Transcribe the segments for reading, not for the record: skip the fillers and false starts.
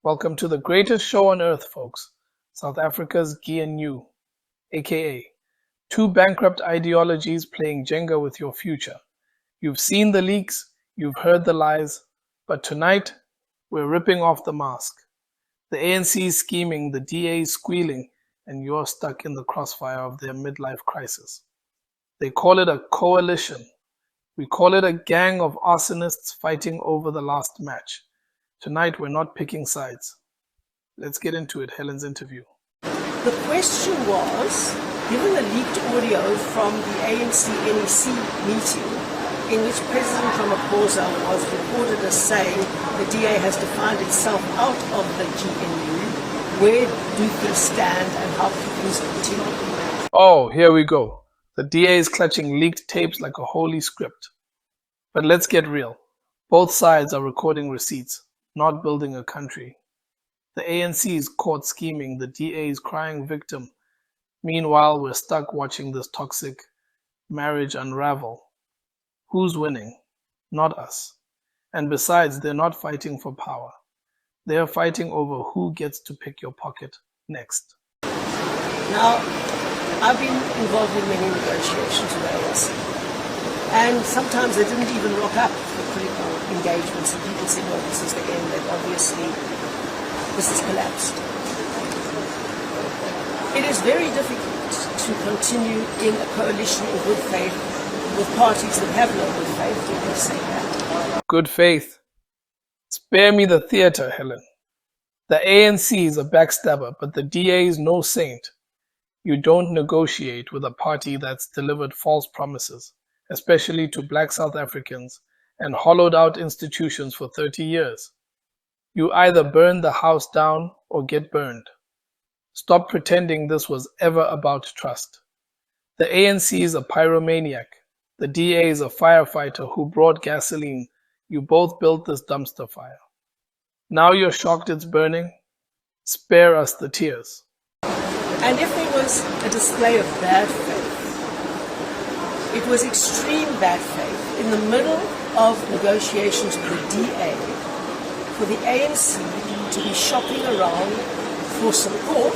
Welcome to the greatest show on earth, folks. South Africa's GNU, aka two bankrupt ideologies playing Jenga with your future. You've seen the leaks, you've heard the lies, but tonight we're ripping off the mask. The ANC is scheming, the DA is squealing, and you're stuck in the crossfire of their midlife crisis. They call it a coalition. We call it a gang of arsonists fighting over the last match. Tonight we're not picking sides. Let's get into it, Helen's interview. The question was, given the leaked audio from the ANC-NEC meeting, in which President Ramaphosa was reported as saying the DA has defined itself out of the GNU, where do things stand and how can things continue? Oh, here we go. The DA is clutching leaked tapes like a holy script. But let's get real. Both sides are recording receipts, not building a country. The ANC is caught scheming, the DA is crying victim. Meanwhile, we're stuck watching this toxic marriage unravel. Who's winning? Not us. And besides, they're not fighting for power. They're fighting over who gets to pick your pocket next. Now, I've been involved in many negotiations with ANC. And sometimes they didn't even rock up for critical engagements, and people say, well, this is the end, that obviously this has collapsed. It is very difficult to continue in a coalition in good faith with parties that have no good faith. Did you say that? Good faith. Spare me the theater, Helen. The ANC is a backstabber, but the DA is no saint. You don't negotiate with a party that's delivered false promises, especially to black South Africans, and hollowed out institutions for 30 years. You either burn the house down or get burned. Stop pretending this was ever about trust. The ANC is a pyromaniac. The DA is a firefighter who brought gasoline. You both built this dumpster fire. Now you're shocked it's burning? Spare us the tears. And if there was a display of bad faith, it was extreme bad faith in the middle of negotiations with the DA for the ANC to be shopping around for support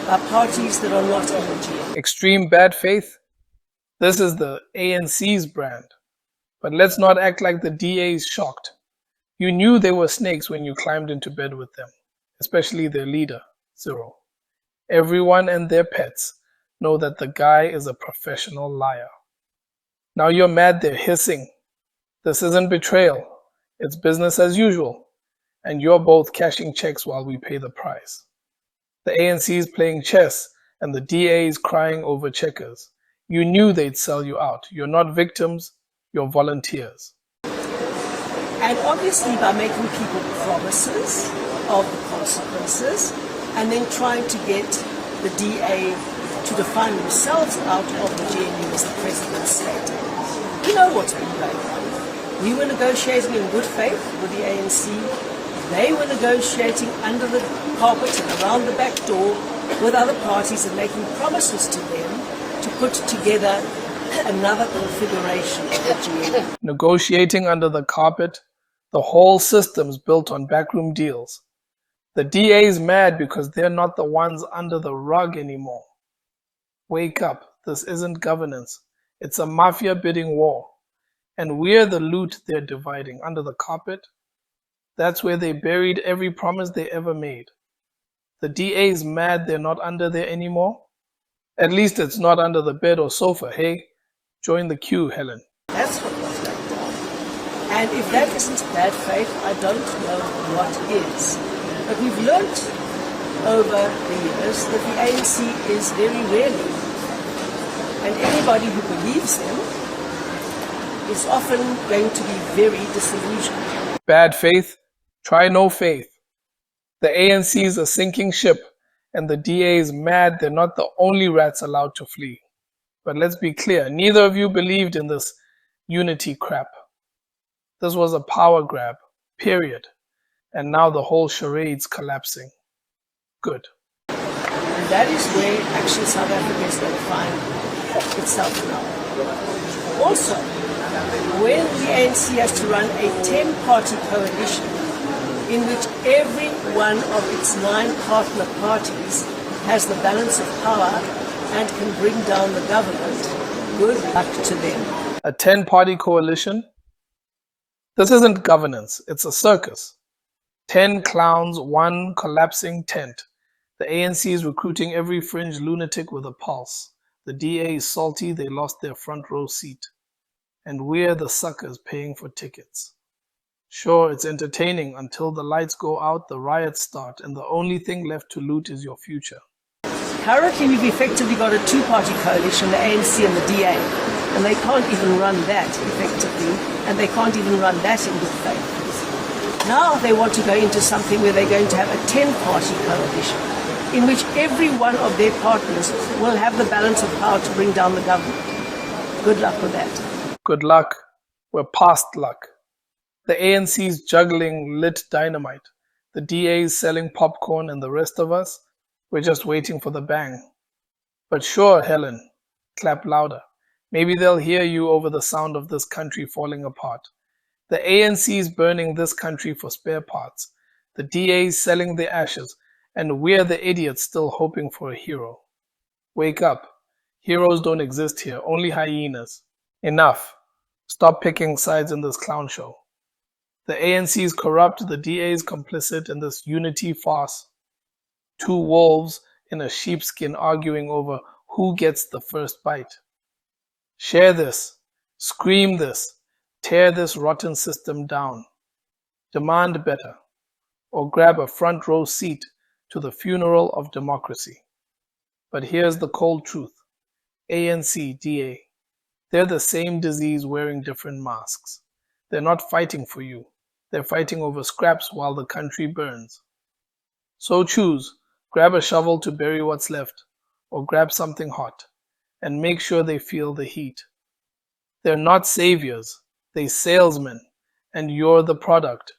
by parties that are not in the GNU. Extreme bad faith? This is the ANC's brand. But let's not act like the DA is shocked. You knew they were snakes when you climbed into bed with them, especially their leader, Cyril. Everyone and their pets know that the guy is a professional liar. Now you're mad they're hissing. This isn't betrayal. It's business as usual. And you're both cashing checks while we pay the price. The ANC is playing chess and the DA is crying over checkers. You knew they'd sell you out. You're not victims, you're volunteers. And obviously by making people promises of the consequences and then trying to get the DA to define themselves out of the GNU as the president stated. You know what's been going on. We were negotiating in good faith with the ANC. They were negotiating under the carpet and around the back door with other parties and making promises to them to put together another configuration of the GNU. Negotiating under the carpet, the whole system's built on backroom deals. The DA is mad because they're not the ones under the rug anymore. Wake up, this isn't governance. It's a mafia bidding war. And we're the loot they're dividing under the carpet. That's where they buried every promise they ever made. The DA is mad they're not under there anymore. At least it's not under the bed or sofa, hey? Join the queue, Helen. That's what was going on. And if that isn't bad faith, I don't know what is. But we've learnt over the years that the ANC is very rarely, and anybody who believes them is often going to be very disillusioned. Bad faith? Try no faith. The ANC is a sinking ship, and the DA is mad they're not the only rats allowed to flee. But let's be clear, neither of you believed in this unity crap. This was a power grab, period. And now the whole charade's collapsing. Good. And that is where actually South Africa is going to find itself now. Also, when the ANC has to run a 10-party coalition in which every one of its 9 partner parties has the balance of power and can bring down the government. Good luck to them. A 10-party coalition? This isn't governance, it's a circus. 10 clowns, 1 collapsing tent. The ANC is recruiting every fringe lunatic with a pulse. The DA is salty they lost their front row seat. And we're the suckers paying for tickets. Sure, it's entertaining until the lights go out, the riots start, and the only thing left to loot is your future. Currently, we've effectively got a 2-party coalition, the ANC and the DA, and they can't even run that effectively, and they can't even run that in good faith. Now they want to go into something where they're going to have a 10-party coalition, in which every one of their partners will have the balance of power to bring down the government. Good luck with that. Good luck. We're past luck. The ANC's juggling lit dynamite. The DA's selling popcorn, and the rest of us, we're just waiting for the bang. But sure, Helen, clap louder. Maybe they'll hear you over the sound of this country falling apart. The ANC's burning this country for spare parts. The DA's selling the ashes, and we're the idiots still hoping for a hero. Wake up. Heroes don't exist here, only hyenas. Enough. Stop picking sides in this clown show. The ANC is corrupt, the DA is complicit in this unity farce. 2 wolves in a sheepskin arguing over who gets the first bite. Share this, scream this, tear this rotten system down. Demand better, or grab a front row seat to the funeral of democracy. But here's the cold truth. ANC, DA, they're the same disease wearing different masks. They're not fighting for you. They're fighting over scraps while the country burns. So choose, grab a shovel to bury what's left, or grab something hot, and make sure they feel the heat. They're not saviors, they're salesmen, and you're the product.